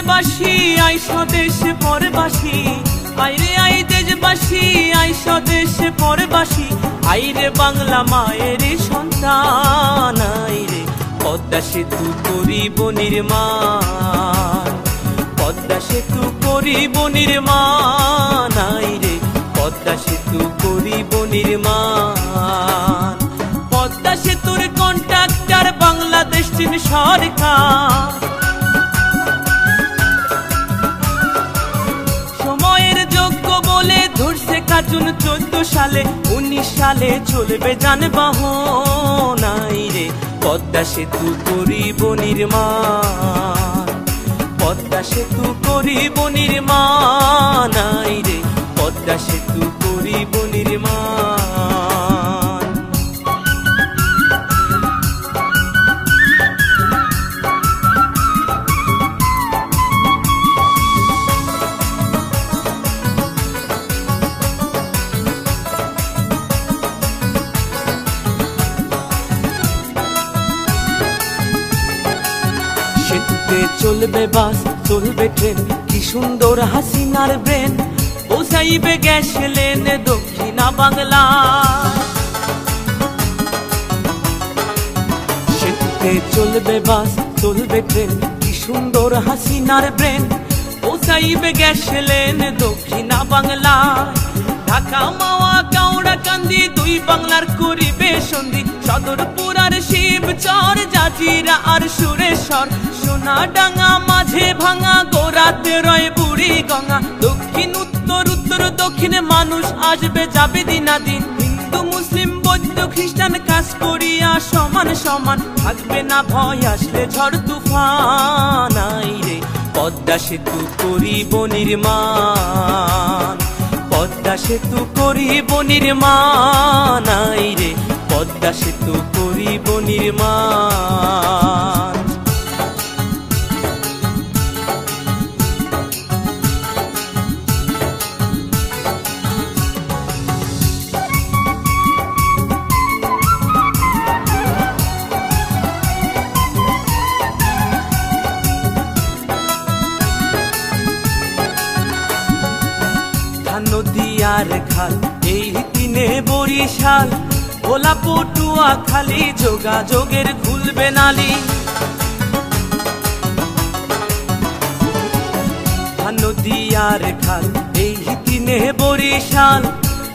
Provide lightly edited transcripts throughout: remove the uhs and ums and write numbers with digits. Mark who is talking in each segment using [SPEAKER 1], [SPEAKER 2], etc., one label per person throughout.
[SPEAKER 1] দেশবাসী আই স্বদেশে পরবাসী, আইরে আই দেশবাসী আই স্বদেশে পরবাসী, আইরে বাংলা মায়ের সন্তান, আইরে পদ্মা সেতু করিব নির্মাণ, পদ্মা সেতু করিব নির্মাণ, আইরে পদ্মা সেতু করিব নির্মাণ। পদ্মা সেতুর কন্ট্রাক্টর বাংলাদেশ চীন সরকার, সময়ের যোগ্য বলে ধরছে কাজুন 14 সালে, 19 সালে চলবে যানবাহন, আইরে পদ্মা সেতু করিব নির্মাণ, পদ্মা সেতু করিব নির্মাণ, আইরে পদ্মা সেতু করিব নির্মাণ। সেতুতে চলবে বাস, চলবে ট্রেন, কি সুন্দর হাসিনার ব্রেন, পৌঁছাইবে গ্যাস লেন দক্ষিণা বাংলা। সেতুতে চলবে বাস, চলবে ট্রেন, কি সুন্দর হাসিনার ব্রেন, পৌঁছাইবে গ্যাস লেন দক্ষিণা বাংলা। ঢাকা মাওয়া কাউড়া কান্দি দুই বাংলার করিবে সন্ধি, সদরপুর আর শিবচর, জাজিরা আর সুরেশ্বর, সোনাডাঙ্গা মাঝে ভাঙা, গোড়াতে রয় বুড়ি গঙ্গা। দক্ষিণ উত্তর উত্তর দক্ষিণে মানুষ আসবে যাবে দিনাদিন, হিন্দু মুসলিম বৌদ্ধ খ্রিস্টান কাজ করিয়া সমান সমান, থাকবে না ভয় আসলে ঝড় তুফান, আইরে পদ্মা সেতু করিব নির্মাণ, পদ্মা সেতু করিব নির্মাণ, আইরে পদ্মা সেতু করিব নির্মাণ। নদী আর খাল এই তিনে বরিশাল, ভোলা পটুয়া খালি যোগাযোগের খুলবে নালি। নদী আর খাল এই তিনে বরিশাল,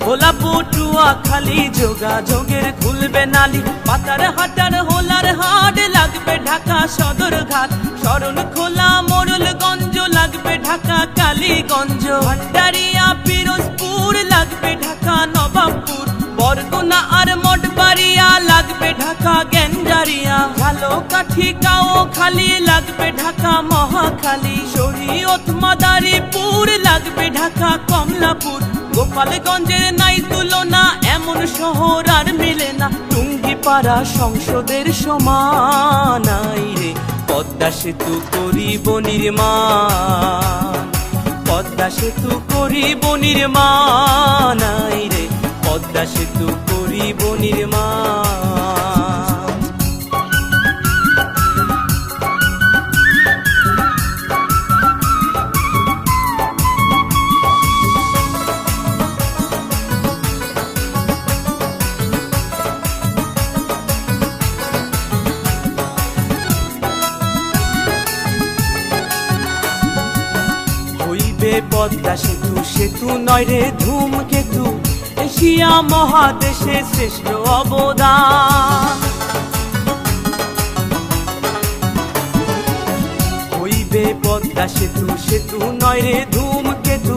[SPEAKER 1] ভোলা পটুয়া খালি যোগাযোগের খুলবে নালি। পাতার হাটার হোলার হাট লাগবে ঢাকা সদর ঘাট, শরণ খোলা মোড়লগঞ্জ লাগবে ঢাকা কালীগঞ্জ, ভান্ডারিয়া পিরোজপুর লাগবে ঢাকা নবাবপুর, বরগুনা আর মঠবাড়িয়া লাগবে ঢাকা গেন্ডারিয়া, ঝালকাঠি গাঁও খালি লাগবে ঢাকা মহাখালী, শরীয়ত মাদারীপুর লাগবে ঢাকা কমলাপুর, গোপালগঞ্জের নাই তুলনা এমন শহর আর মিলে না, টুঙ্গিপাড়া সংসদের সমান, আইরে পদ্মা সেতু করিব নির্মাণ, পদ্মা সেতু করিব নির্মাণ, আইরে পদ্মা সেতু করিব নির্মাণ। পদ্মা সেতু সেতু নয় রে ধূমকেতু, এশিয়া মহাদেশে শ্রেষ্ঠ অবদান, হইবে পদ্মা সেতু সেতু নয় রে ধূমকেতু,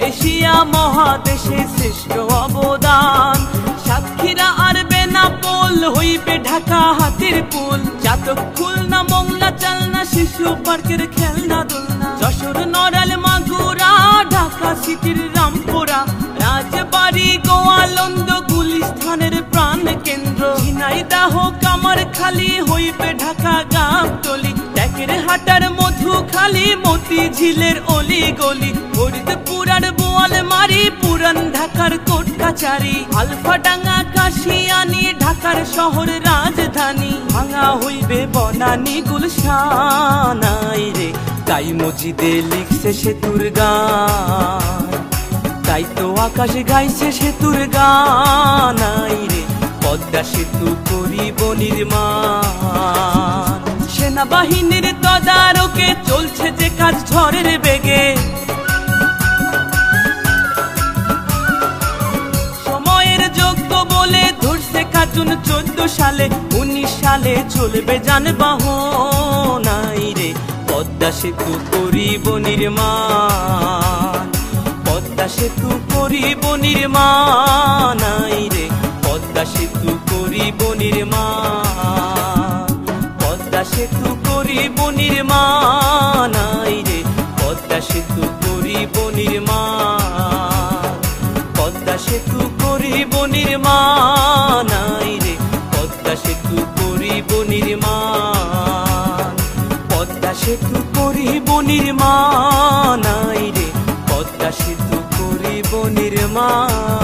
[SPEAKER 1] এশিয়া মহাদেশে শ্রেষ্ঠ অবদান। সাতক্ষীরা আর বেনাপোল হইবে ঢাকা হাতির পুল, চাতক খুলনা মোংলা চালনা শিশু পার্কের খেলনা দোলনা, যশোর নড়াল মাগুরা ঢাকা সিটির রামপুরা, রাজবাড়ি গোয়ালন্দ গুলিস্তানের প্রাণ কেন্দ্র, ঝিনাইদহ কামারখালী হইবে ঢাকা গাবতলী, ট্যাকের হাটার মধুখালী মতিঝিলের অলি গলি, ফরিদপুর আর বোয়ালমারি পুরান ঢাকার কোট কাচারি, আলফাডাঙ্গা কাশিয়ানি ঢাকার শহর রাজধানী, ভাঙা হইবে বনানী গুলশান, আইরে তাই মজিদে লিখছে সেতুর গান, তাই তো আকাশে গাইছে সেতুর গান। আই রে পদ্মা সেতু করিব নির্মাণ। সেনাবাহিনীর তদারকে চলছে যে কাজ ঝড়ের বেগে, সময়ের যোগ্য বলে ধরছে কার্টুন 14 সালে, 19 সালে চলবে যানবাহন। আই রে পদ্মা সেতু করিব নির্মাণ, পদ্মা সেতু করিব নির্মাণ। আই রে পদ্মা সেতু করিব নির্মাণ, পদ্মা সেতু করিব নির্মাণ। আই রে পদ্মা সেতু করিব নির্মাণ, পদ্মা সেতু করিব নির্মাণ। আই রে পদ্মা সেতু করিব নির্মাণ, পদ্মা সেতু করিব নির্মাণ। আই রে পদ্মা সেতু করিব নির্মাণ।